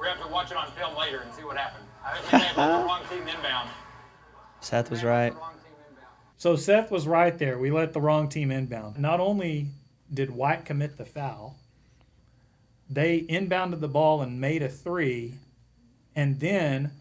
We're going to have to watch it on film later and see what happened. I think we may have let the wrong team inbound. Seth was right. So Seth was right there. We let the wrong team inbound. Not only did White commit the foul, they inbounded the ball and made a three. And then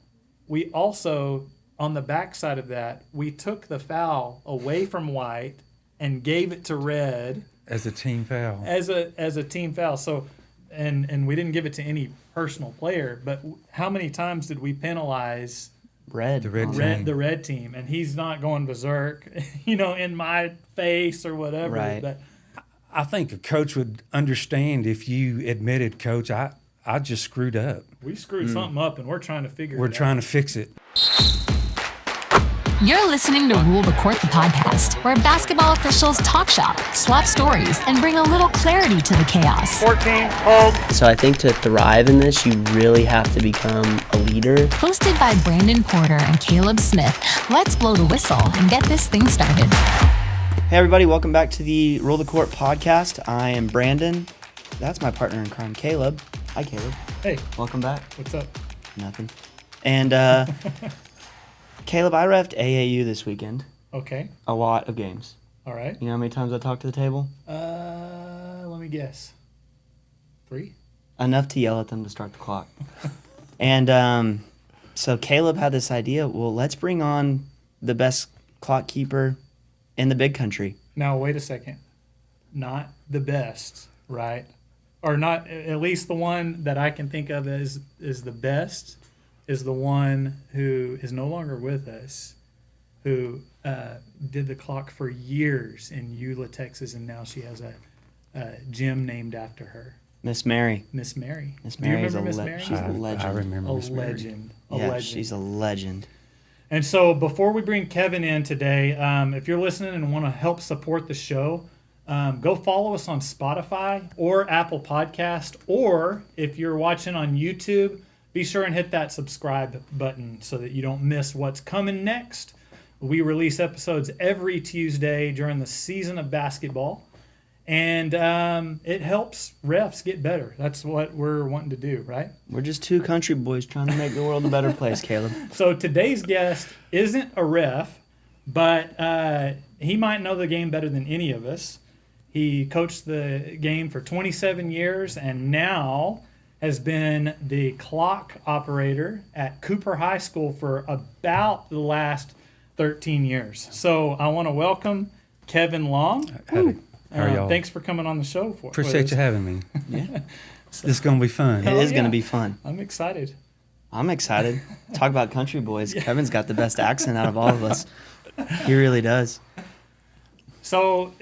we also, on the backside of that, we took the foul away from White and gave it to Red. As a team foul. As a team foul. So, and we didn't give it to any personal player, but how many times did we penalize The red team? And he's not going berserk, in my face or whatever. Right. But I think a coach would understand if you admitted, Coach, I just screwed up. we screwed something up, and we're trying to figure We're it out. trying to fix it. You're listening to Rule the Court, the podcast, where basketball officials talk shop, swap stories, and bring a little clarity to the chaos. 14, hold. So I think to thrive in this, you really have to become a leader. Hosted by Brandon Porter and Caleb Smith, let's blow the whistle and get this thing started. Hey everybody, welcome back to the Rule the Court podcast. I am Brandon. That's my partner in crime, Caleb. Hi, Caleb. Hey, Welcome back. what's up? Nothing. And Caleb, I reffed AAU this weekend. Okay, A lot of games. all right. You know how many times I talked to the table? Let me guess. 3? Enough to yell at them to start the clock. And so Caleb had this idea, well, let's bring on the best clock keeper in the big country. Now, wait a second. Not the best, right? Or not, at least the one that I can think of as is the best is the one who is no longer with us, who did the clock for years in Eula, Texas, and now she has a gym named after her. Miss Mary. Miss Mary. Miss Do you Mary is remember a Miss Mary? she's a legend. I remember A Miss Mary. legend. She's a legend. And so before we bring Kevin in today, if you're listening and want to help support the show, go follow us on Spotify or Apple Podcast, or if you're watching on YouTube, be sure and hit that subscribe button so that you don't miss what's coming next. We release episodes every Tuesday during the season of basketball, and it helps refs get better. That's what we're wanting to do, right? We're just two country boys trying to make the world a better place, Caleb. So today's guest isn't a ref, but he might know the game better than any of us. He coached the game for 27 years and now has been the clock operator at Cooper High School for about the last 13 years. So I want to welcome Kevin Long. Howdy. How are y'all? Thanks for coming on the show. Appreciate you having me. Yeah. This is going to be fun. It is yeah. going to be fun. I'm excited. I'm excited. Talk about country boys. Kevin's got the best accent out of all of us. He really does. So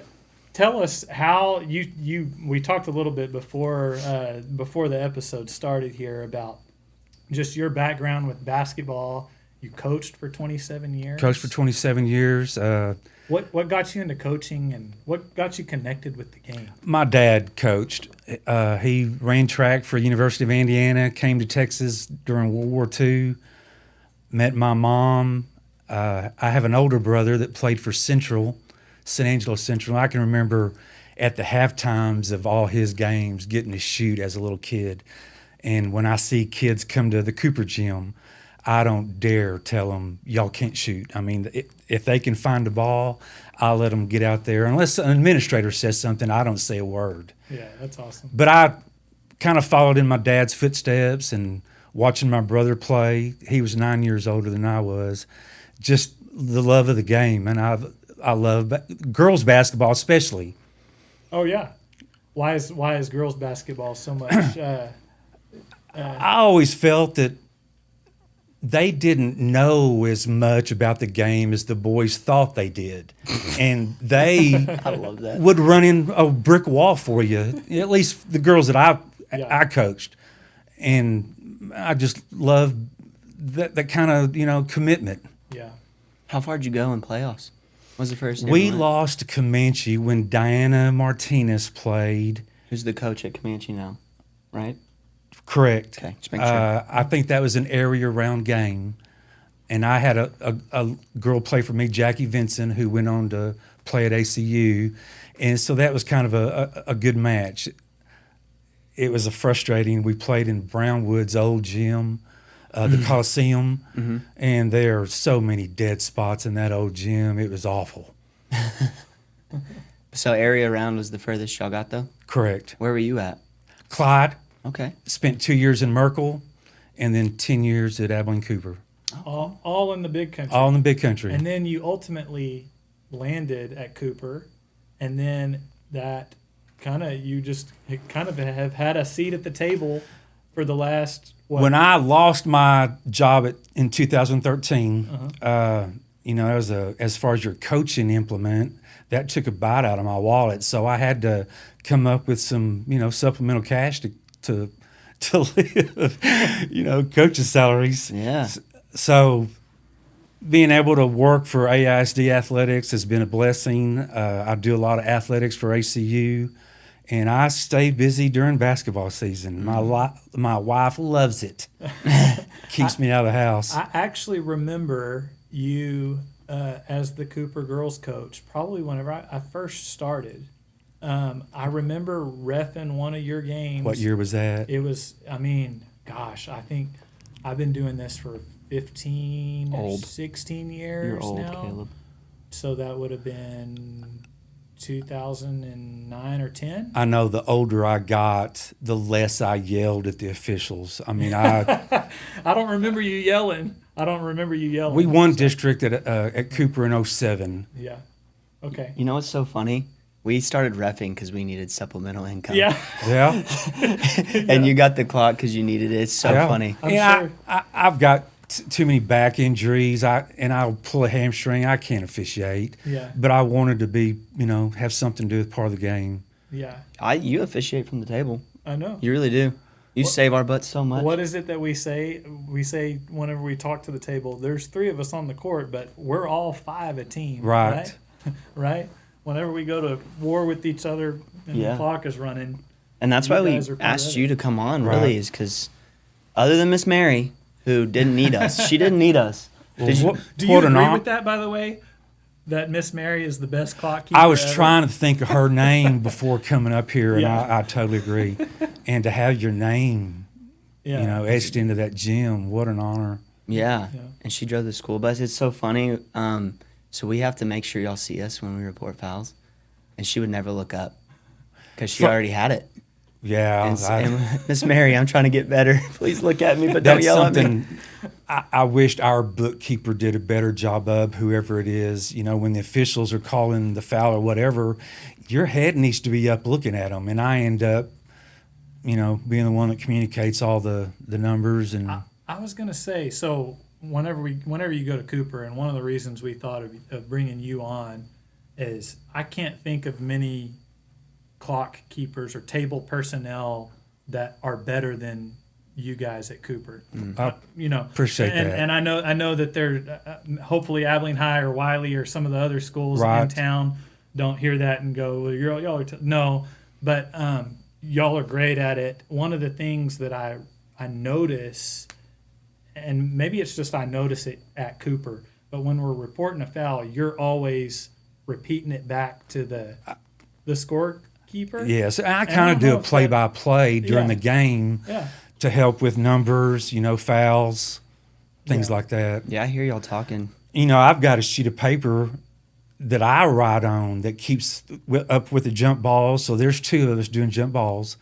tell us how we talked a little bit before the episode started here about just your background with basketball. You coached for 27 years. Coached for 27 years. What got you into coaching and what got you connected with the game? My dad coached. He ran track for University of Indiana, came to Texas during World War II, met my mom. I have an older brother that played for San Angelo Central. I can remember at the halftimes of all his games getting to shoot as a little kid. And when I see kids come to the Cooper gym, I don't dare tell them, y'all can't shoot. I mean, if they can find the ball, I'll let them get out there. Unless an administrator says something, I don't say a word. Yeah, that's awesome. But I kind of followed in my dad's footsteps and watching my brother play. He was 9 years older than I was. Just the love of the game. And I love girls basketball especially. Oh yeah, why is girls basketball so much? I always felt that they didn't know as much about the game as the boys thought they did, and they I love that. would run in a brick wall for you. At least the girls that I coached, and I just love that kind of commitment. Yeah. How far did you go in playoffs? What was the first game? We lost to Comanche when Diana Martinez played. Who's the coach at Comanche now? Right? Correct. Okay, just make sure. I think that was an area round game. And I had a girl play for me, Jackie Vincent, who went on to play at ACU. And so that was kind of a good match. it was a frustrating. We played in Brownwood's old gym, the Coliseum, and there are so many dead spots in that old gym. It was awful. So area around was the furthest y'all got though? Correct. Where were you at? Clyde, Okay. spent 2 years in Merkel, and then 10 years at Abilene Cooper, All in the big country. all in the big country. And then you ultimately landed at Cooper, and then that kind of have had a seat at the table for the last what? When I lost my job in 2013, as far as your coaching implement, that took a bite out of my wallet. So I had to come up with some, supplemental cash to live, coaching salaries. Yeah. So being able to work for AISD Athletics has been a blessing. I do a lot of athletics for ACU, and I stay busy during basketball season. My wife loves it. Keeps me out of the house. I actually remember you as the Cooper girls coach, probably whenever I first started. I remember reffing one of your games. What year was that? It was, I think I've been doing this for 15 or 16 years You're old, now. Caleb. So that would have been 2009 or 10. I know the older I got, the less I yelled at the officials. I mean, I don't remember you yelling. we won district at Cooper in 07. Yeah. Okay. You know what's so funny? We started reffing because we needed supplemental income. Yeah. Yeah. And you got the clock because you needed it. It's so Yeah. funny. I'm Yeah, sure. I've got too many back injuries. I'll pull a hamstring. I can't officiate. Yeah. But I wanted to be, have something to do with part of the game. Yeah. You officiate from the table. I know. You really do. You save our butts so much. What is it that we say? We say whenever we talk to the table, there's 3 of us on the court, but we're all 5 a team. Right. Right? Whenever we go to war with each other and Yeah. the clock is running. And that's You why we guys are part asked of you it. to come on, Right. really, is because other than Miss Mary, who didn't need us, she didn't need us. Did you? Do you agree with that, by the way? That Miss Mary is the best clock keeper I was ever? trying to think of her name before coming up here, and Yeah. I totally agree. And to have your name, Yeah. etched into that gym, what an honor. Yeah. Yeah. And she drove the school bus. It's so funny. So we have to make sure y'all see us when we report fouls. And she would never look up because she already had it. Yeah, And Miss Mary, I'm trying to get better. Please look at me, but don't that's yell at me. something I wished our bookkeeper did a better job of, whoever it is. When the officials are calling the foul or whatever, your head needs to be up looking at them. And I end up, being the one that communicates all the numbers. And I was going to say, so whenever you go to Cooper, and one of the reasons we thought of bringing you on is I can't think of many clock keepers or table personnel that are better than you guys at Cooper. I appreciate and, that. And I know that they're hopefully Abilene High or Wiley or some of the other schools in Right. town don't hear that and go, well, y'all are no, but y'all are great at it. One of the things that I notice, and maybe it's just I notice it at Cooper, but when we're reporting a foul, you're always repeating it back to the scorekeeper. yes, I And kind of don't do know a if that- play-by-play during Yeah. the game Yeah. to help with numbers, fouls, things Yeah. like that. Yeah, I hear y'all talking. I've got a sheet of paper that I write on that keeps up with the jump balls. So there's 2 of us doing jump balls.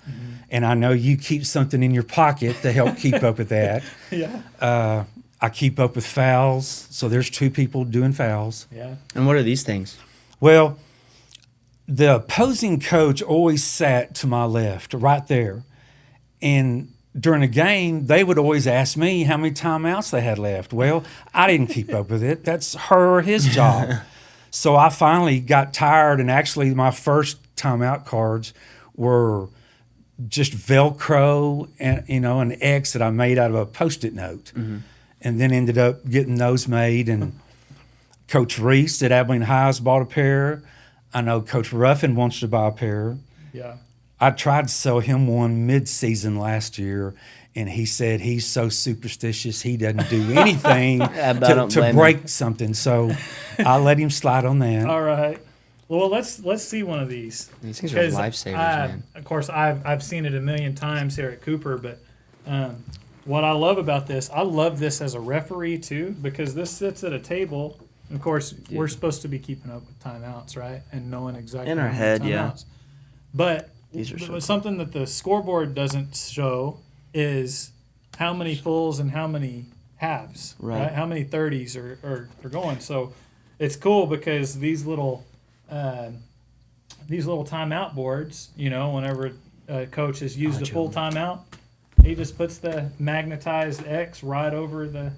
And I know you keep something in your pocket to help keep up with that. Yeah. I keep up with fouls. So there's 2 people doing fouls. Yeah. And what are these things? Well, the opposing coach always sat to my left, right there. And during a game, they would always ask me how many timeouts they had left. Well, I didn't keep up with it. That's her or his job. So I finally got tired, and actually my first timeout cards were just Velcro and an X that I made out of a Post-it note, and then ended up getting those made. And Coach Reese at Abilene High has bought a pair. I know Coach Ruffin wants to buy a pair. Yeah. I tried to sell him one mid-season last year, and he said he's so superstitious he doesn't do anything Yeah, but I don't to blame break something. So I let him slide on that. All right. Well, let's see one of these. These things are 'Cause lifesavers, man. Of course, I've seen it a million times here at Cooper, but what I love about this, I love this as a referee too, because this sits at a table. And of course, we're supposed to be keeping up with timeouts, right, and knowing exactly In our how many head, yeah. timeouts. But These are so cool. something that the scoreboard doesn't show is how many fulls and how many halves, Right. How many 30s are going. So it's cool because these little timeout boards, whenever a coach has used a full timeout, he just puts the magnetized X right over the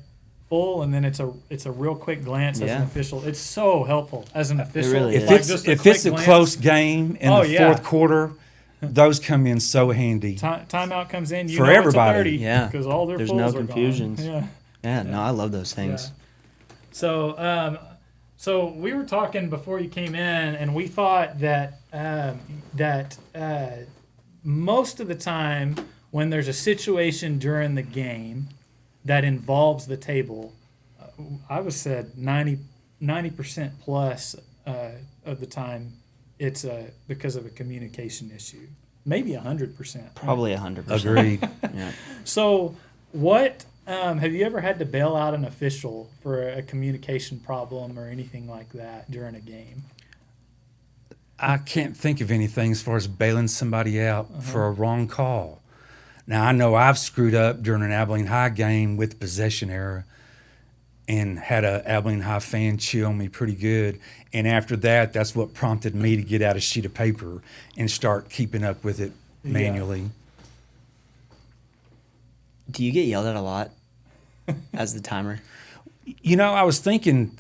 full, and then it's a real quick glance as an Yeah. official. It's so helpful as an official. really If is. it's just a if quick it's a glance. close game in Oh, the yeah. fourth quarter, those come in so handy. Timeout comes in, For everybody. Yeah. because all their There's fulls no are confusions. Gone. Yeah. Yeah, no, I love those things. Yeah. So we were talking before you came in, and we thought that most of the time when there's a situation during the game that involves the table, I would said 90% plus of the time it's because of a communication issue, maybe 100%. Probably 100%. Agreed. Yeah. So, what have you ever had to bail out an official for a communication problem or anything like that during a game? I can't think of anything as far as bailing somebody out for a wrong call. Now, I know I've screwed up during an Abilene High game with possession error and had a Abilene High fan chew on me pretty good. And after that, that's what prompted me to get out a sheet of paper and start keeping up with it manually. Do you get yelled at a lot as the timer? I was thinking,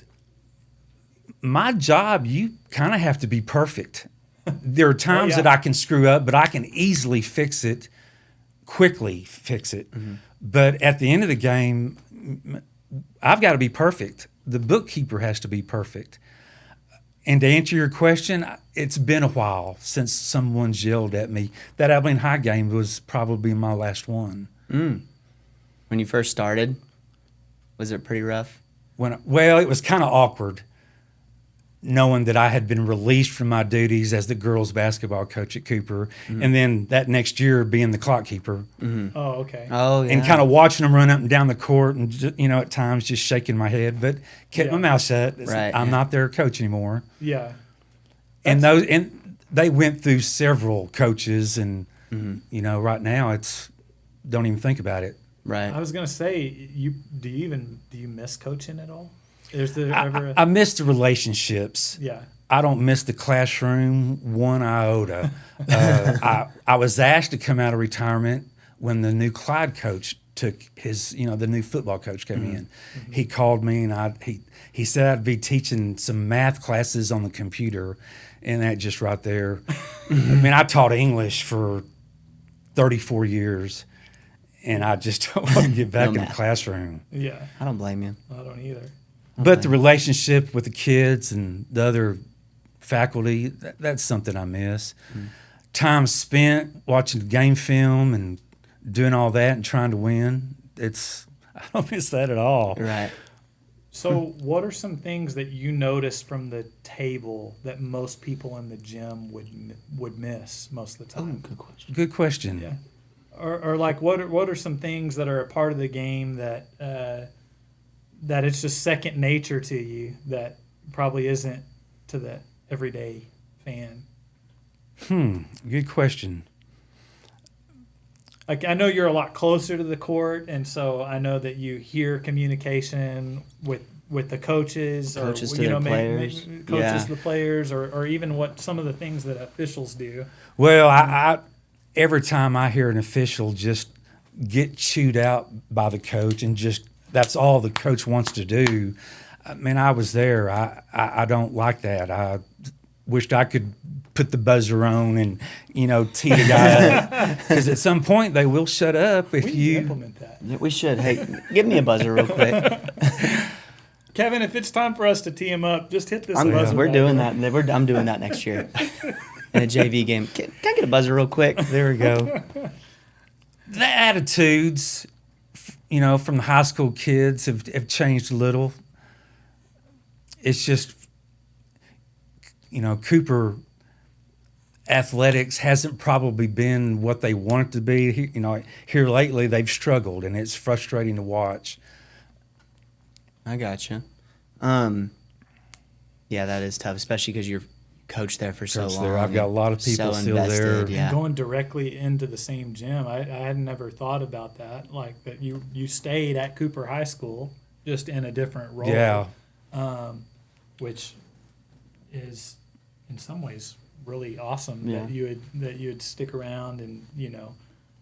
my job, you kind of have to be perfect. There are times yeah. that I can screw up, but I can easily quickly fix it. Mm-hmm. But at the end of the game, I've got to be perfect. The bookkeeper has to be perfect. And to answer your question, it's been a while since someone's yelled at me. That Abilene High game was probably my last one. When you first started, was it pretty rough? It was kind of awkward knowing that I had been released from my duties as the girls basketball coach at Cooper, and then that next year being the clock keeper, Oh, okay. Oh, yeah. and kind of watching them run up and down the court, and at times just shaking my head, but kept my mouth shut. Right, I'm yeah. not their coach anymore. Yeah. And they went through several coaches, and right now don't even think about it. Right. I was gonna say, do you miss coaching at all? Is there ever? I miss the relationships. Yeah. I don't miss the classroom one iota. I was asked to come out of retirement when the new Clyde coach took his, the new football coach came in. He called me and he said I'd be teaching some math classes on the computer, and that just right there. I mean, I taught English for 34 years, and I just don't want to get back in the math. classroom. Yeah. I don't blame you. I don't either. But the relationship with the kids and the other faculty, that's something I miss. Time spent watching game film and doing all that and trying to win, I don't miss that at all. Right. So, what are some things that you noticed from the table that most people in the gym would miss most of the time? Good question. Good question. Yeah. Or like, what are some things that are a part of the game that that it's just second nature to you that probably isn't to the everyday fan? Good question. Like, I know you're a lot closer to the court, and so I know that you hear communication with the coaches, Coaches or to their players. coaches Yeah. to the players, or even what some of the things that officials do. Well, I every time I hear an official just get chewed out by the coach and just that's all the coach wants to do, I mean, I was there. I don't like that. I wished I could put the buzzer on and tee the guy up, because at some point they will shut up if We need to you. implement that. Yeah, we should. Hey, give me a buzzer real quick. Kevin, if it's time for us to tee him up, just hit this buzzer. We're button. doing that. I'm doing that next year in a JV game. Can I get a buzzer real quick? There we go. The attitudes, from the high school kids have changed a little. It's just Cooper athletics hasn't probably been what they want it to be. Here lately they've struggled, and it's frustrating to watch. I gotcha. Yeah, that is tough, especially because you're coached there for so long. I've got a lot of people so still there. invested, yeah. Going directly into the same gym. I had never thought about that. Like that you stayed at Cooper High School, just in a different role. Yeah. Which is in some ways really awesome Yeah. that you would stick around and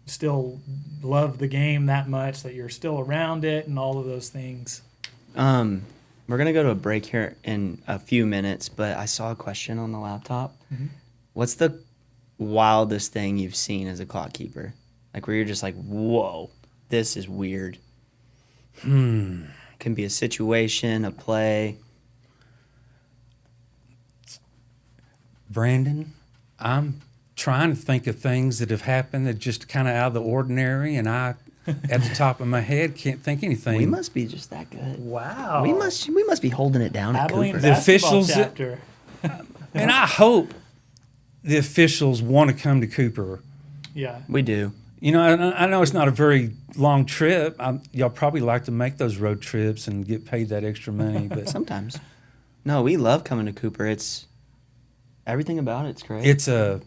still love the game that much, that you're still around it and all of those things. We're gonna go to a break here in a few minutes, but I saw a question on the laptop. Mm-hmm. What's the wildest thing you've seen as a clock keeper? Like where you're just like, whoa, this is weird. Can be a situation, a play. Brandon, I'm trying to think of things that have happened that just kind of out of the ordinary, and I, at the top of my head, can't think anything. We must be just that good. Wow. We must be holding it down at Abilene Cooper. The basketball officials- chapter. And I hope the officials want to come to Cooper. Yeah. We do. I know it's not a very long trip. Y'all probably like to make those road trips and get paid that extra money, but Sometimes. No, we love coming to Cooper. It's everything about it's great. it's a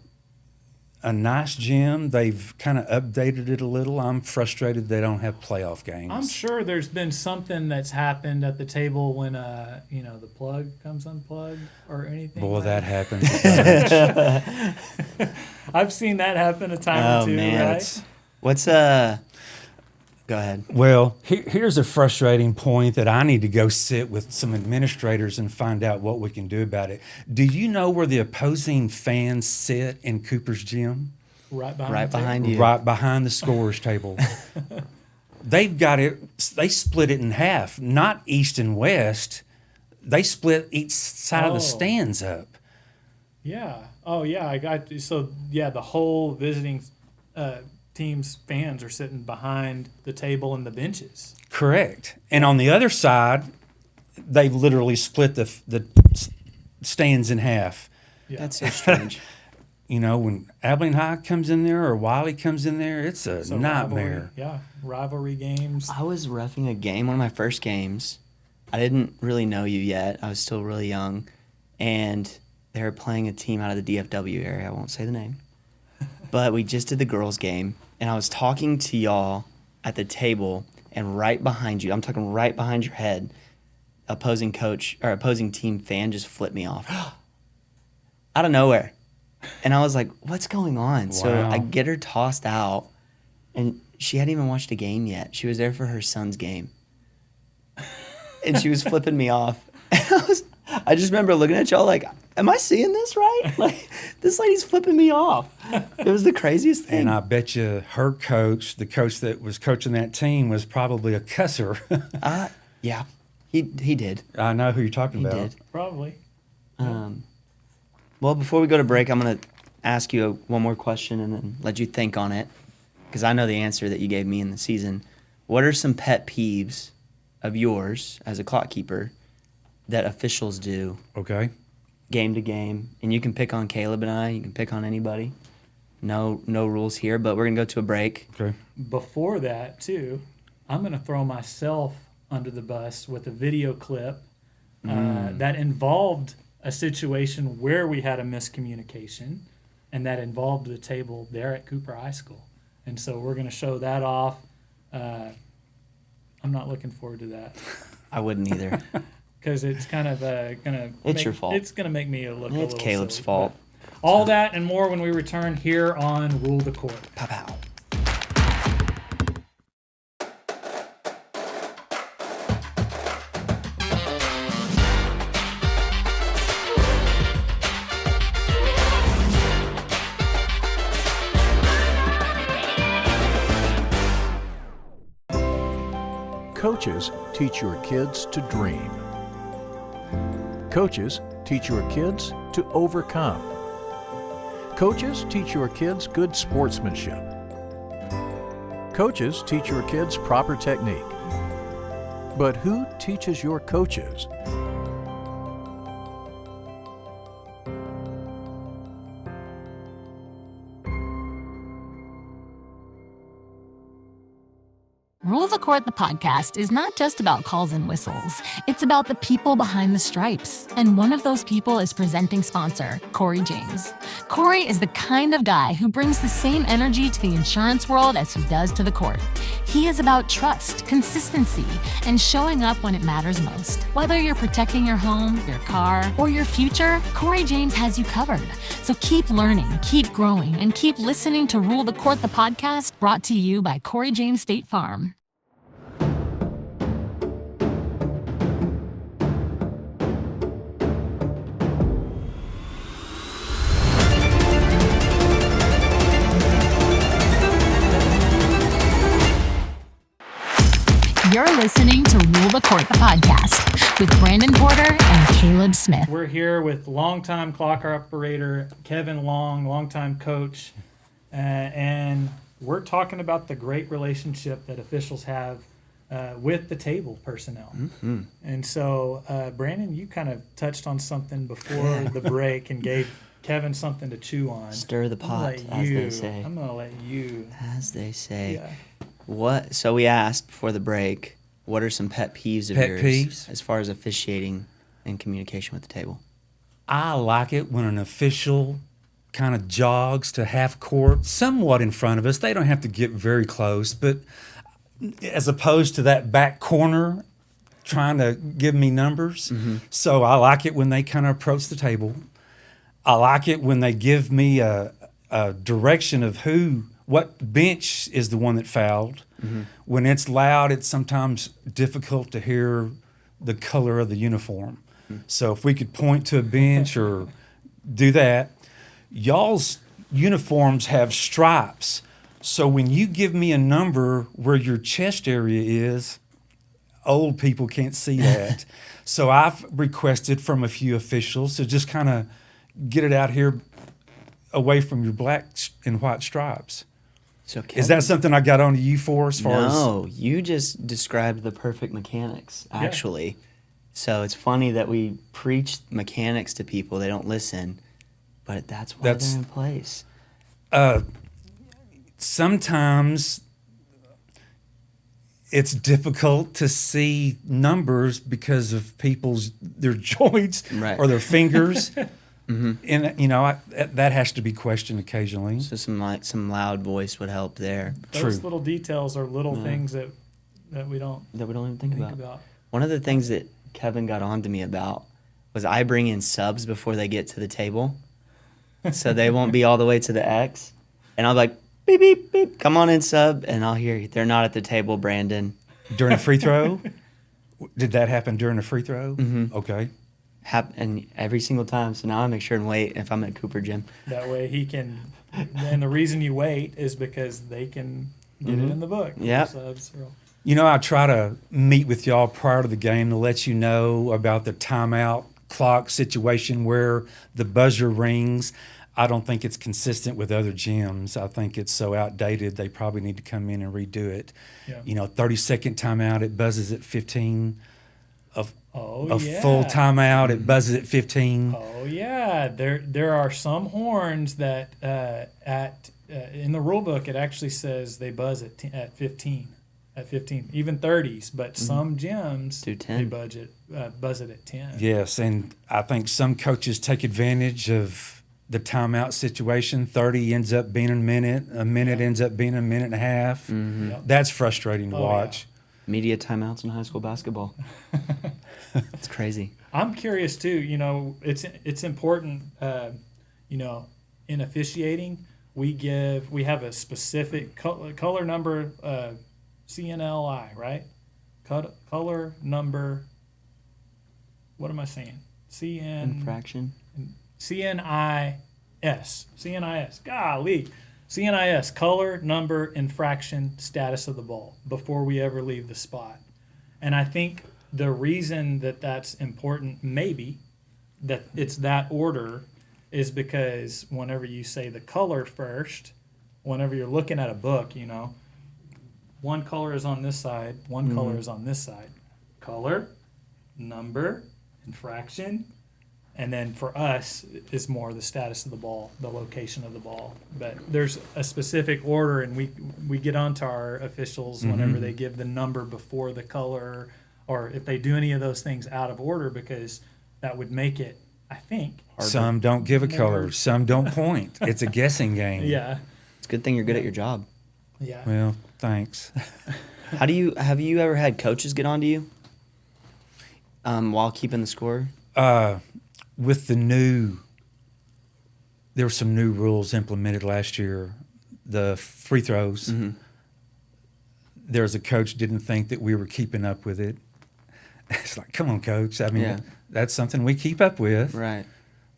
nice gym. They've kind of updated it a little. I'm frustrated they don't have playoff games. I'm sure there's been something that's happened at the table when the plug comes unplugged or anything. Boy, like that happens. a bunch. I've seen that happen a time or two, right? What's Go ahead. Well, here's a frustrating point that I need to go sit with some administrators and find out what we can do about it. Do you know where the opposing fans sit in Cooper's gym? Right behind, Right behind you. Right behind the scorer's table. They've got it. They split it in half, not east and west. They split each side of the stands up. Yeah. Oh, yeah. I got so yeah. The whole visiting team's fans are sitting behind the table and the benches. Correct. And on the other side, they've literally split the stands in half. Yeah. That's so strange. When Abilene High comes in there or Wiley comes in there, it's a So nightmare. rivalry games. I was roughing a game, one of my first games. I didn't really know you yet. I was still really young. And they were playing a team out of the DFW area. I won't say the name. But we just did the girls' game. And I was talking to y'all at the table. And right behind you, I'm talking right behind your head, opposing team fan just flipped me off. Out of nowhere. And I was like, what's going on? So Wow. I get her tossed out. And she hadn't even watched a game yet. She was there for her son's game. And she was flipping me off. And I just remember looking at y'all like, am I seeing this right? Like, this lady's flipping me off. It was the craziest thing. And I bet you her coach, the coach that was coaching that team, was probably a cusser. Yeah, he did. I know who you're talking He about. did. Probably. Well, before we go to break, I'm going to ask you one more question and then let you think on it, because I know the answer that you gave me in the season. What are some pet peeves of yours as a clock keeper that officials do Okay. game to game? And you can pick on Caleb and I. You can pick on anybody. No rules here, but we're going to go to a break. Okay. Before that, too, I'm going to throw myself under the bus with a video clip that involved a situation where we had a miscommunication, and that involved the table there at Cooper High School. And so we're going to show that off. I'm not looking forward to that I wouldn't either. because it's kind of going to. It's your fault. It's going to make me look a It's little Caleb's silly, fault. but all that and more when we return here on Rule the Court. Pow pow. Coaches teach your kids to dream. Coaches teach your kids to overcome. Coaches teach your kids good sportsmanship. Coaches teach your kids proper technique. But who teaches your coaches? Court, the podcast, is not just about calls and whistles. It's about the people behind the stripes. And one of those people is presenting sponsor, Corey James. Corey is the kind of guy who brings the same energy to the insurance world as he does to the court. He is about trust, consistency, and showing up when it matters most. Whether you're protecting your home, your car, or your future, Corey James has you covered. So keep learning, keep growing, and keep listening to Rule the Court, the podcast, brought to you by Corey James State Farm. You're listening to Rule the Court, the podcast, with Brandon Porter and Caleb Smith. We're here with longtime clock operator Kevin Long, longtime coach, and we're talking about the great relationship that officials have with the table personnel. Mm-hmm. And so, Brandon, you kind of touched on something before the break and gave Kevin something to chew on. Stir the pot, as they say. I'm going to let you. As they say. Yeah. So we asked before the break, what are some pet peeves of Pet yours peeves? as far as officiating and communication with the table? I like it when an official kind of jogs to half court, somewhat in front of us. They don't have to get very close, but as opposed to that back corner trying to give me numbers. Mm-hmm. So I like it when they kind of approach the table. I like it when they give me a direction of what bench is the one that fouled. Mm-hmm. When it's loud, it's sometimes difficult to hear the color of the uniform. Mm-hmm. So if we could point to a bench or do that. Y'all's uniforms have stripes. So when you give me a number where your chest area is, old people can't see that. So I've requested from a few officials to just kind of get it out here away from your black and white stripes. So Is that something I got onto you for as far as? No, you just described the perfect mechanics, actually. So it's funny that we preach mechanics to people. They don't listen, but that's why they're in place. Sometimes it's difficult to see numbers because of their joints Right. or their fingers. Mm-hmm. And, that has to be questioned occasionally. So some loud voice would help there. Those True. little details are little things that we don't That we don't even think think about. about. One of the things that Kevin got on to me about was I bring in subs before they get to the table, so they won't be all the way to the X. And I'll be like, beep, beep, beep, come on in, sub. And I'll hear, they're not at the table, Brandon. During a free throw? Did that happen during a free throw? Mm-hmm. Okay. And every single time. So now I make sure and wait if I'm at Cooper Gym. That way he can, and the reason you wait is because they can get it in the book. Yep. So, I try to meet with y'all prior to the game to let you know about the timeout clock situation where the buzzer rings. I don't think it's consistent with other gyms. I think it's so outdated they probably need to come in and redo it. Yeah. 30-second timeout, it buzzes at 15. Oh, yeah. Full timeout, it buzzes at 15. Oh yeah, there are some horns that in the rule book it actually says they buzz at 15, even 30s. But some gyms Do 10. they buzz it at 10. Yes, and I think some coaches take advantage of the timeout situation. 30 ends up being a minute ends up being a minute and a half. Mm-hmm. Yep. That's frustrating to Oh, watch. Media timeouts in high school basketball. It's crazy. I'm curious too. It's important. In officiating, we have a specific color number, CNLI, right? Color number. What am I saying? Infraction. CNIS. Golly. CNIS, color, number, infraction, status of the ball before we ever leave the spot. And I think the reason that that's important, maybe, that it's that order, is because whenever you say the color first, whenever you're looking at a book, one color is on this side, one color is on this side. Color, number, infraction, And then for us, it's more the status of the ball, the location of the ball. But there's a specific order, and we get onto our officials whenever they give the number before the color, or if they do any of those things out of order, because that would make it, I think, harder. Some don't give a color. Some don't point. It's a guessing game. Yeah. It's a good thing you're good at your job. Yeah. Well, thanks. Have you ever had coaches get onto you while keeping the score? With there were some new rules implemented last year. The free throws. There was a coach didn't think that we were keeping up with it. It's like, come on, coach. I mean, that's something we keep up with. Right.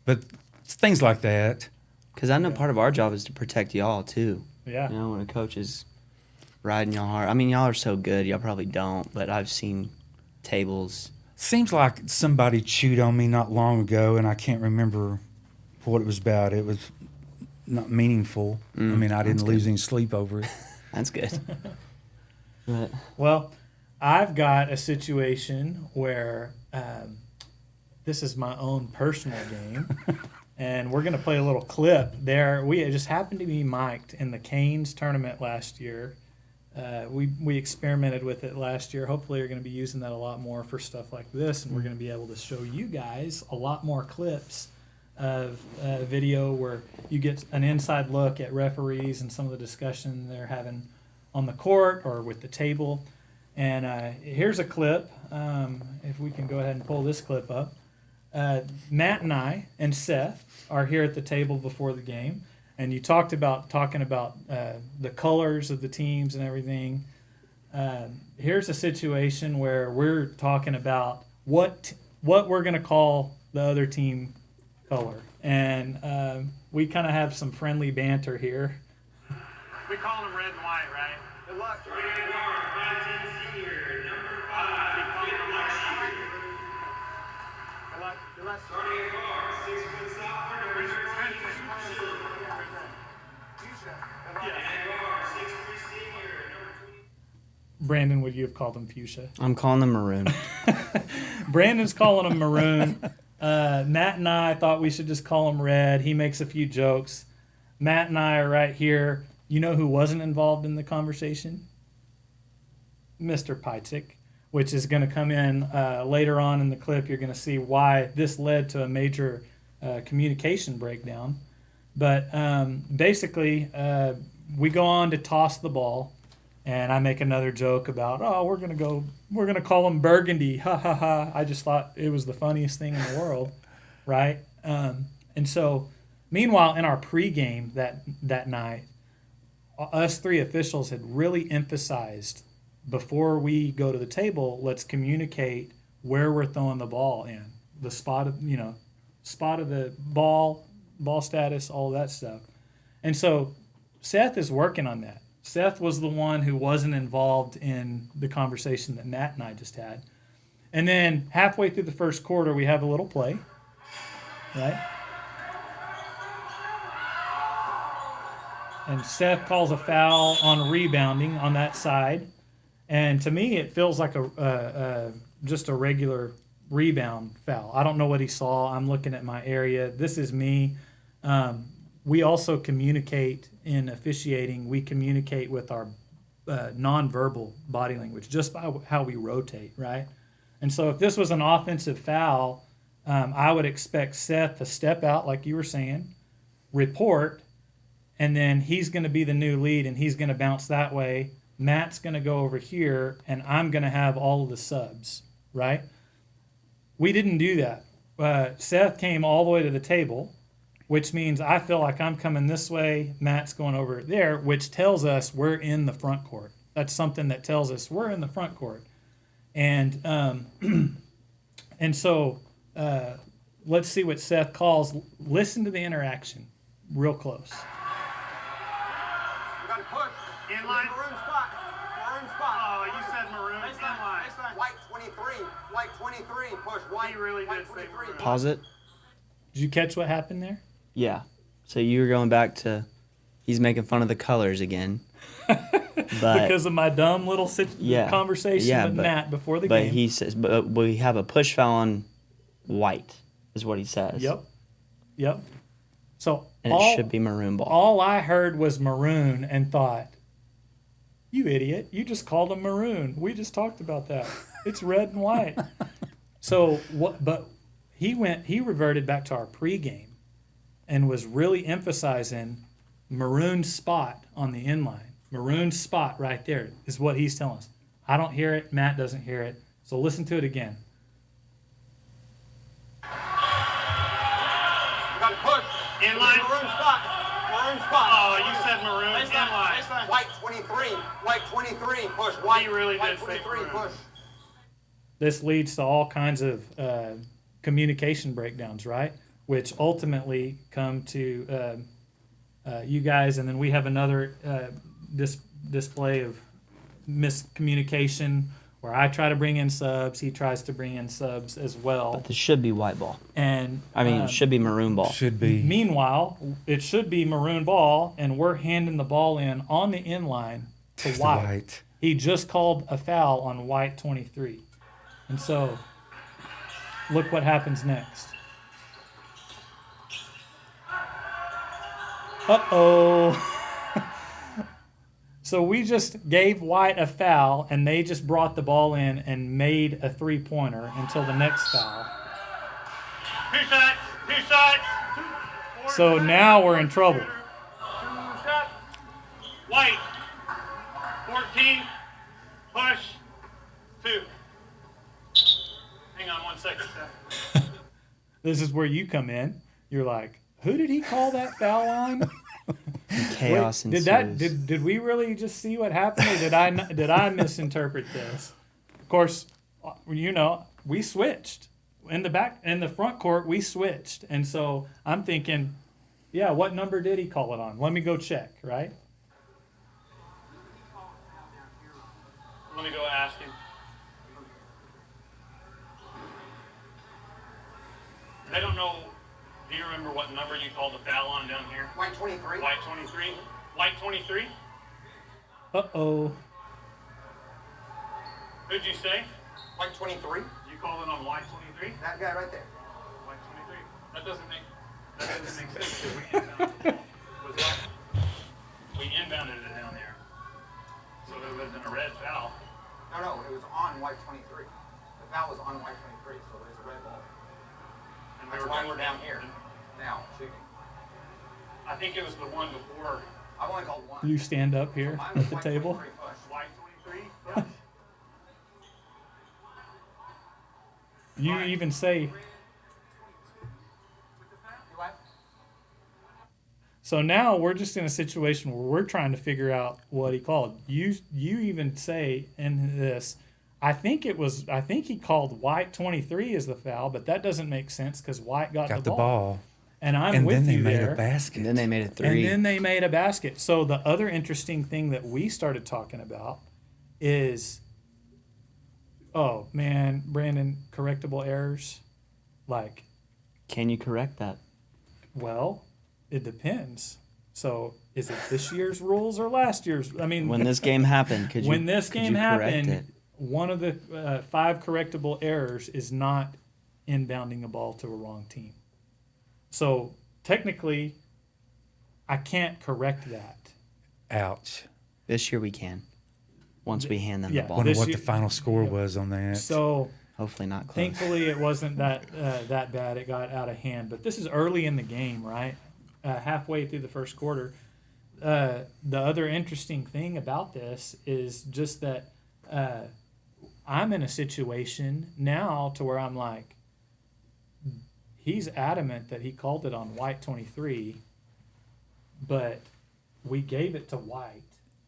But things like that. Because I know part of our job is to protect y'all, too. Yeah. You know, when a coach is riding y'all hard. I mean, y'all are so good. Y'all probably don't, but I've seen tables. Seems like somebody chewed on me not long ago, and I can't remember what it was about. It was not meaningful. I mean, I didn't lose any sleep over it. That's good. But Well, I've got a situation where this is my own personal game, and we're going to play a little clip there. We just happened to be mic'd in the Canes tournament last year. We experimented with it last year. Hopefully, we're going to be using that a lot more for stuff like this, and we're going to be able to show you guys a lot more clips of video where you get an inside look at referees and some of the discussion they're having on the court or with the table. And here's a clip. If we can go ahead and pull this clip up. Matt and I and Seth are here at the table before the game. And you talking about the colors of the teams and everything. Here's a situation where we're talking about what we're going to call the other team color, and we kind of have some friendly banter here. We call them red and white, right? Good luck. Brandon, would you have called them fuchsia? I'm calling them maroon. Brandon's calling them maroon. Matt and I thought we should just call them red. He makes a few jokes. Matt and I are right here. You know who wasn't involved in the conversation? Mr. Peitzig, which is going to come in later on in the clip. You're going to see why this led to a major communication breakdown. But basically, we go on to toss the ball. And I make another joke about, we're gonna call them burgundy, ha ha ha. I just thought it was the funniest thing in the world, right? And so, meanwhile, in our pregame that night, us three officials had really emphasized before we go to the table, let's communicate where we're throwing the ball in, the spot of the ball status, all that stuff. And so, Seth is working on that. Seth was the one who wasn't involved in the conversation that Matt and I just had. And then halfway through the first quarter, we have a little play, right? And Seth calls a foul on rebounding on that side. And to me, it feels like just a regular rebound foul. I don't know what he saw. I'm looking at my area. This is me. We also communicate in officiating. We communicate with our nonverbal body language, just by how we rotate, right? And so if this was an offensive foul, I would expect Seth to step out, like you were saying, report, and then he's going to be the new lead, and he's going to bounce that way. Matt's going to go over here, and I'm going to have all of the subs, right? We didn't do that. Seth came all the way to the table, which means I feel like I'm coming this way, Matt's going over there, which tells us we're in the front court. That's something that tells us we're in the front court. And and so let's see what Seth calls. Listen to the interaction real close. We got to push. In line. Maroon spot. Maroon spot. Oh, you said maroon. Baseline. White 23. White 23. Push. White. He really did say maroon. Pause it. Did you catch what happened there? Yeah. So you were going back to, he's making fun of the colors again. But because of my dumb little conversation with Matt before the game. But he says, but we have a push foul on white. is what he says. Yep. So And it should be maroon ball. All I heard was maroon and thought, you idiot, you just called him maroon. We just talked about that. It's red and white. So what? But he reverted back to our pregame and was really emphasizing maroon spot on the inline. Maroon spot right there is what he's telling us. I don't hear it. Matt doesn't hear it. So listen to it again. You got to push. Inline. Maroon spot. Maroon spot. Oh, you said maroon. Inline. White 23. White 23. Push. White. He really White did say 23. maroon. Push. This leads to all kinds of communication breakdowns, right? Which ultimately come to you guys, and then we have another display of miscommunication where I try to bring in subs, he tries to bring in subs as well. But this should be white ball. And it should be maroon ball. Should be. Meanwhile, it should be maroon ball, and we're handing the ball in on the inline to To white. White. He just called a foul on white 23. And so, look what happens next. Uh-oh. So we just gave White a foul, and they just brought the ball in and made a three-pointer until the next foul. 2 shots. 2 shots. So now we're in trouble. 2 shots. White. 14. Push. 2. Hang on 1 second, Seth. This is where you come in. You're like, who did he call that foul on? Chaos Wait, ensues. did we really just see what happened, or did I misinterpret this? Of course, we switched in the front court. We switched, and so I'm thinking, yeah, what number did he call it on? Let me go check. Right? Let me go ask him. I don't know. Do you remember what number you called the foul on down here? White 23. White 23? White 23? Uh-oh. Who'd you say? White 23. You called it on white 23? That guy right there. White 23. That doesn't make sense because we inbounded. We inbounded it down there. So there would have been a red foul. No, it was on white 23. The foul was on white 23, so there's a red ball. And That's why we're down here now shooting. I think it was the one before. I've only called one. You stand up here Mine was at the white table. 23 push. White 23? Push. You even say. So now we're just in a situation where we're trying to figure out what he called. You even say in this, I think he called White 23 as the foul, but that doesn't make sense because White got the ball. And I'm with then they you made there. a basket. And then they made it 3. And then they made a basket. So the other interesting thing that we started talking about is, oh man, Brandon, correctable errors. Like, Can you correct that? well, it depends. So is it this year's rules or last year's? I mean, When this game happened, could you when this could game you correct happened, it? one of the 5 correctable errors is not inbounding a ball to a wrong team. So technically, I can't correct that. Ouch. This year we can. Once we hand them Yeah, the ball. Wonder This what year- the final score was on that. So Hopefully not close. thankfully, it wasn't that bad. It got out of hand. But this is early in the game, right? Halfway through the first quarter. The other interesting thing about this is just that I'm in a situation now to where I'm like, he's adamant that he called it on White 23, but we gave it to White.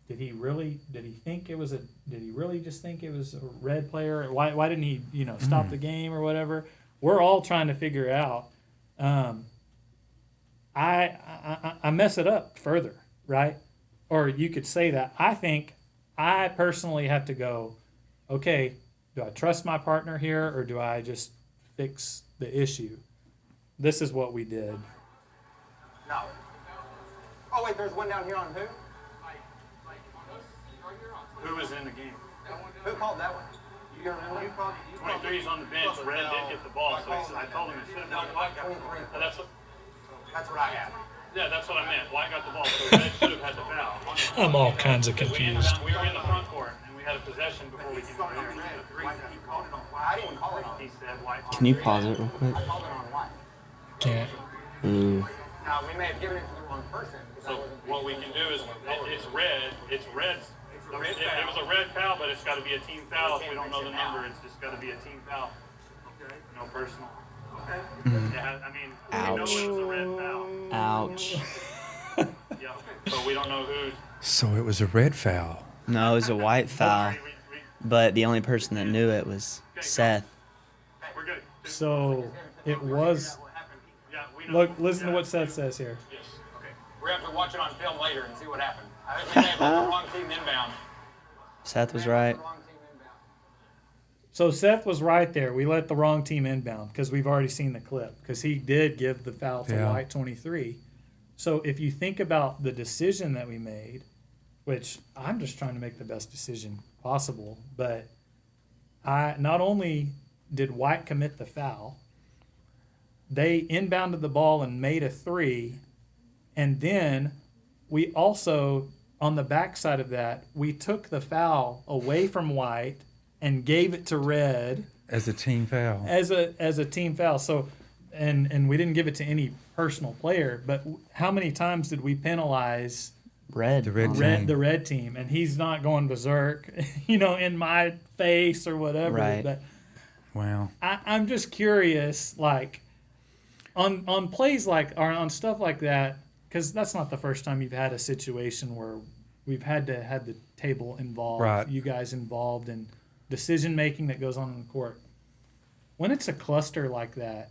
Did he really just think it was a red player? Why didn't he, stop the game or whatever? We're all trying to figure out. I mess it up further, right? Or you could say that. I think I personally have to go, okay, do I trust my partner here or do I just fix the issue? This is what we did. No. Oh, wait, there's one down here on who? Who was in the game? Who called that one? 23's on the bench. Red did get the ball, so I told him it should have been White. That's what I had. Yeah, that's what I meant. White got the ball, so Red should have had the foul. I'm all kinds of confused. We were in the front court, and we had a possession before we came over there. I didn't call it on. He said White. Can you pause it real quick? I called it on White. Can't. Ooh. Now, we may have given it to the wrong person. So what we can do is, it's red. It's red. It was a red foul, but it's got to be a team foul. If we don't know the number, it's just got to be a team foul. Okay. No personal. Okay. Yeah, I mean, we know it was a red foul. Ouch. Yeah, but we don't know who's. So it was a red foul. No, it was a white foul, but the only person that knew it was Seth. We're good. So it was. Yeah, we know. Look, listen to what Seth says here. Yes. Okay. We're going to have to watch it on film later and see what happened. I think we may have let the wrong team inbound. Seth was right. Wrong team inbound. So Seth was right there. We let the wrong team inbound because we've already seen the clip because he did give the foul to Yeah. White 23. So if you think about the decision that we made, which I'm just trying to make the best decision possible, but I not only did White commit the foul, they inbounded the ball and made a three, and then we also, on the backside of that, we took the foul away from White and gave it to Red As a team foul. as a team foul. So, and we didn't give it to any personal player, but how many times did we penalize Red. The red on team. that. the red team? And he's not going berserk, in my face or whatever. Right. But Wow. I'm just curious, like on plays like or on stuff like that, because that's not the first time you've had a situation where we've had to have the table involved, Right. you guys involved in decision making that goes on in the court. When it's a cluster like that,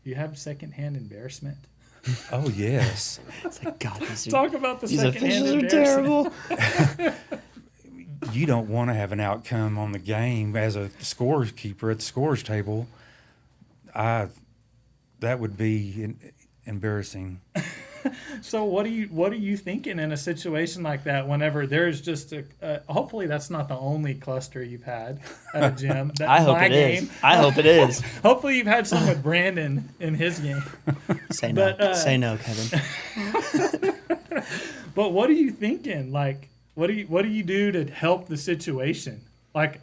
do you have secondhand embarrassment? Oh, yes. It's like, God, Talk about the these secondhand officials are embarrassment. terrible. You don't want to have an outcome on the game as a scores keeper at the scores table. That would be embarrassing. So what are you thinking in a situation like that? Whenever there's just hopefully that's not the only cluster you've had at a gym. I hope it is. I hope it is. Hopefully you've had some with Brandon in his game. Say no. But, Say no, Kevin. But what are you thinking? Like, what do you do to help the situation? Like,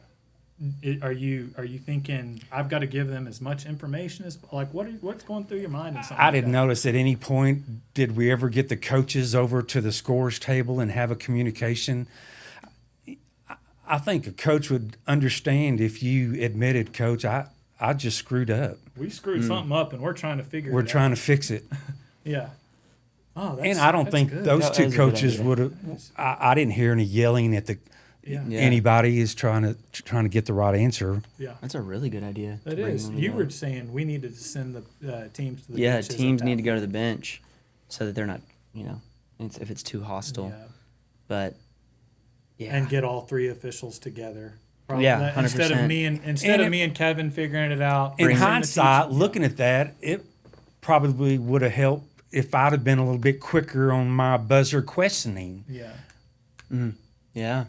are you thinking I've got to give them as much information as what's going through your mind? In something I like didn't that? notice at any point did we ever get the coaches over to the scores table and have a communication. I think a coach would understand if you admitted, Coach, I just screwed up. We screwed something up and we're trying to figure We're it trying out. to fix it. Yeah. Oh, that's, And I don't that's think good. those That two is a good coaches idea. would have. I didn't hear any yelling at the. Yeah. Yeah. Anybody is trying to get the right answer. Yeah. That's a really good idea. That Bring is. them You together. were saying we needed to send the teams to the Yeah, benches teams at need that to go to the bench so that they're not, if it's too point. hostile. Yeah. But yeah, And get all three officials together. Yeah, Instead of 100%. me and Kevin figuring it out. In send the hindsight, teaching- looking at that, it probably would have helped if I'd have been a little bit quicker on my buzzer questioning. Yeah. yeah,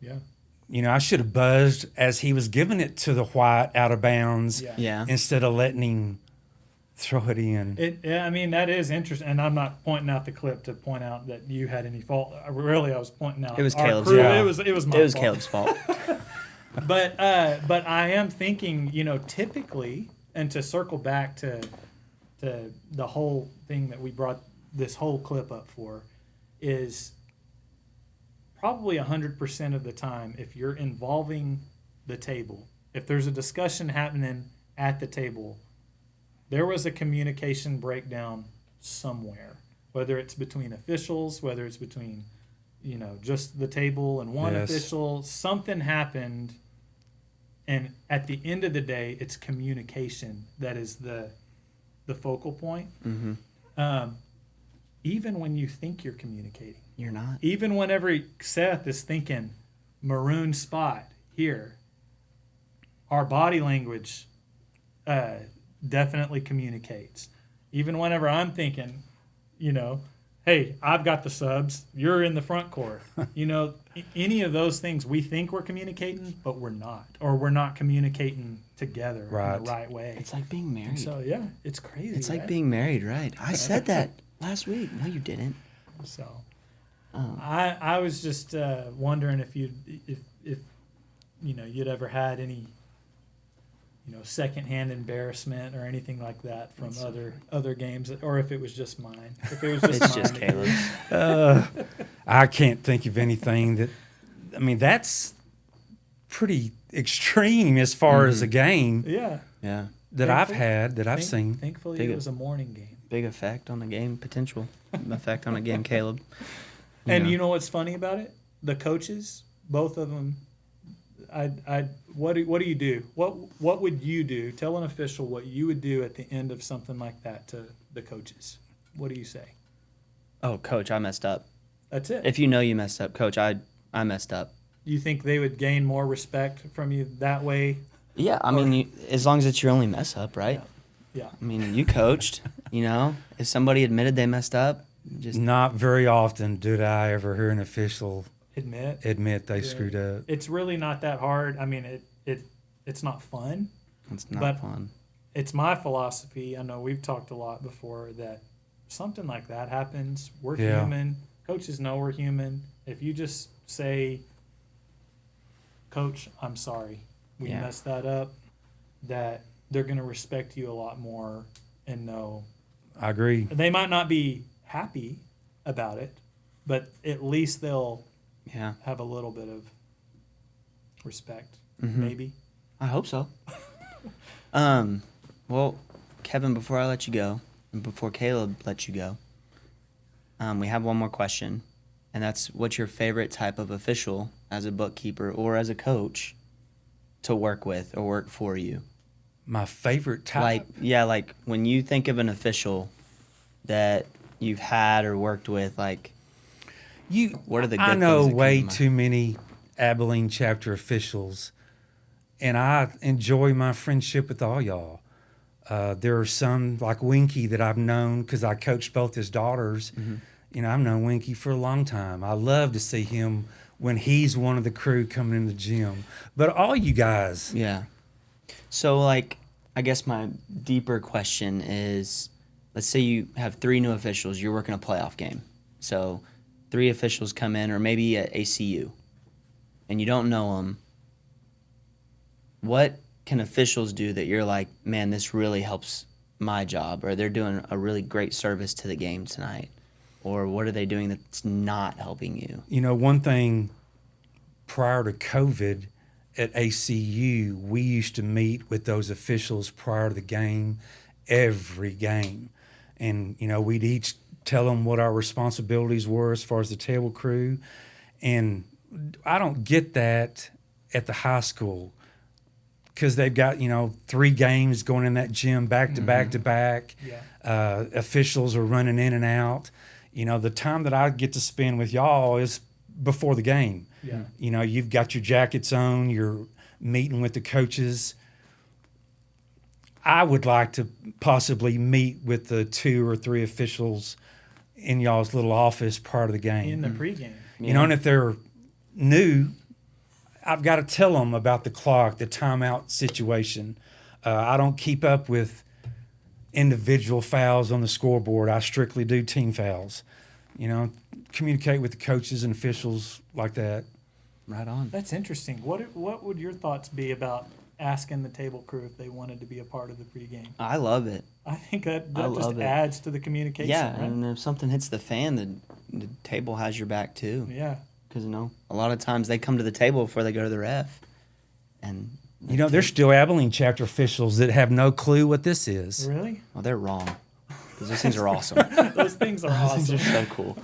Yeah. I should have buzzed as he was giving it to the White out of bounds Yeah. yeah. instead of letting him throw it in. Yeah, I mean, that is interesting. And I'm not pointing out the clip to point out that you had any fault. Really, I was pointing out It was our Caleb's crew. fault. It was my It was fault. Caleb's fault. But I am thinking, typically, and to circle back to the whole thing that we brought this whole clip up for, is probably 100% of the time, if you're involving the table, if there's a discussion happening at the table, there was a communication breakdown somewhere, whether it's between officials, whether it's between just the table and one Yes. official. Something happened, and at the end of the day, it's communication that is the focal point. Mm-hmm. Even when you think you're communicating, You're not. even whenever Seth is thinking maroon spot here, our body language definitely communicates. Even whenever I'm thinking, hey, I've got the subs. You're in the front court. Any of those things we think we're communicating, but we're not, or we're not communicating together in Right. the right way. It's like being married. So yeah, it's crazy. It's like right? being married, right? I said that last week. No, you didn't. So. Oh. I was just wondering if you'd ever had any secondhand embarrassment or anything like that from other games, or if it was just mine. If it was just It's mine, just Caleb. I can't think of anything that. I mean, that's pretty extreme as far as a game Yeah. Yeah. that I've Thankfully- had that I've seen. Thankfully, Dig it it. was a morning game. Big effect on the game potential. Effect on a game, Caleb. And Yeah. you know what's funny about it? The coaches, both of them. What do you do? What would you do? Tell an official what you would do at the end of something like that to the coaches. What do you say? Oh, coach, I messed up. That's it. If you know you messed up, coach, I messed up. You think they would gain more respect from you that way? Yeah, I mean, as long as it's your only mess up, right? Yeah. I mean, you coached, if somebody admitted they messed up, just Not very often did I ever hear an official Admit they screwed up. it's really not that hard. I mean, it's not fun. it's not But- fun. It's my philosophy. I know we've talked a lot before that something like that happens. We're Yeah. human. Coaches know we're human. If you just say, Coach, I'm sorry, we Yeah. messed that up, that they're going to respect you a lot more and know. I agree. They might not be happy about it, but at least they'll Yeah, have a little bit of respect, Mm-hmm. maybe. I hope so. Well, Kevin, before I let you go, and before Caleb lets you go, we have one more question, and that's what's your favorite type of official as a bookkeeper or as a coach to work with or work for you? My favorite type. Like when you think of an official that you've had or worked with, like what are the good I know things that come way to mind? too many Abilene chapter officials, and I enjoy my friendship with all y'all. There are some like Winky that I've known because I coached both his daughters. Mm-hmm. I've known Winky for a long time. I love to see him when he's one of the crew coming in the gym. But all you guys, Yeah. So, like, I guess my deeper question is, let's say you have 3 new officials, you're working a playoff game. So, 3 officials come in, or maybe at ACU, and you don't know them. What can officials do that you're like, man, this really helps my job, or they're doing a really great service to the game tonight? Or what are they doing that's not helping you? one thing prior to COVID at ACU, we used to meet with those officials prior to the game, every game. And, we'd each tell them what our responsibilities were as far as the table crew. And I don't get that at the high school because they've got, 3 games going in that gym back to back to back. Yeah. Officials are running in and out. The time that I get to spend with y'all is before the game. Yeah. You've got your jackets on, you're meeting with the coaches. I would like to possibly meet with the 2 or 3 officials in y'all's little office prior to the game. In the pregame. And if they're new, I've got to tell them about the clock, the timeout situation. I don't keep up with individual fouls on the scoreboard. I strictly do team fouls. Communicate with the coaches and officials like that. Right on. That's interesting. What would your thoughts be about asking the table crew if they wanted to be a part of the pregame? I love it. I think that I just love it. adds to the communication. Yeah, right? and if something hits the fan, the table has your back too. Yeah. Because, a lot of times they come to the table before they go to the ref. And There's still Abilene chapter officials that have no clue what this is. Really? well, they're wrong. Because those things are awesome. Those things are Those things awesome. are so cool.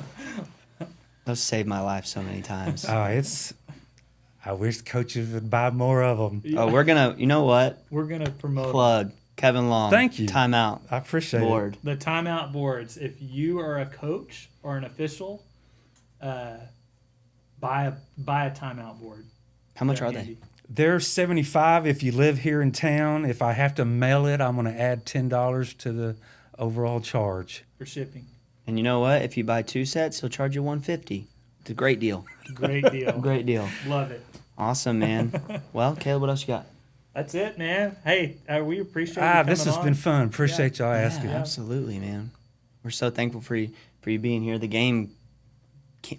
Those saved my life so many times. I wish coaches would buy more of them. Oh, we're going to, you know what? We're gonna promote Plug Kevin Long. Thank you. Timeout. I appreciate Board. the timeout boards. If you are a coach or an official, buy a timeout board. How much They're are they? handy. it. They're $75 if you live here in town. If I have to mail it, I'm going to add $10 to the overall charge. For shipping. And you know what? If you buy 2 sets, he'll charge you $150. It's a great deal. Great deal. Great deal. Love it. Awesome, man. Well, Caleb, what else you got? That's it, man. Hey, we appreciate you coming This has on. been fun. Appreciate y'all asking. Yeah, absolutely, man. We're so thankful for you being here. The game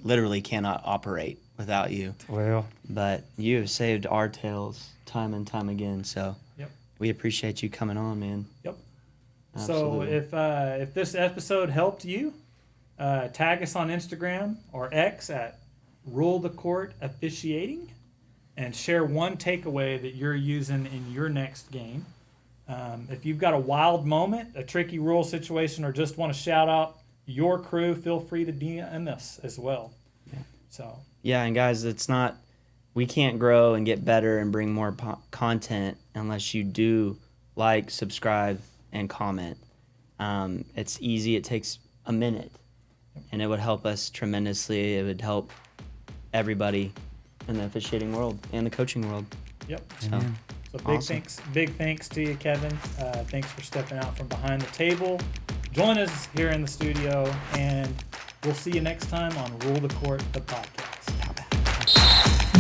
literally cannot operate without you. Well, But you have saved our tails time and time again. So Yep. we appreciate you coming on, man. Yep. Absolutely. So if this episode helped you, tag us on Instagram or X at Rule the Court Officiating, and share one takeaway that you're using in your next game. If you've got a wild moment, a tricky rule situation, or just want to shout out your crew, feel free to DM us as well. Yeah. So Yeah, and guys, we can't grow and get better and bring more content unless you do like, subscribe, and comment. It's easy. It takes a minute, and it would help us tremendously. It would help everybody in the officiating world and the coaching world. yep. So, So big thanks to you, Kevin. Thanks for stepping out from behind the table. Join us here in the studio, and we'll see you next time on Rule the Court, the podcast.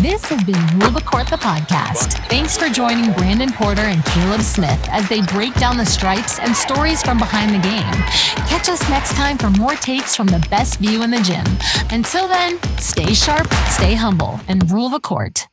This has been Rule the Court, the podcast. Thanks for joining Brandon Porter and Caleb Smith as they break down the stripes and stories from behind the game. Catch us next time for more takes from the best view in the gym. Until then, stay sharp, stay humble, and rule the court.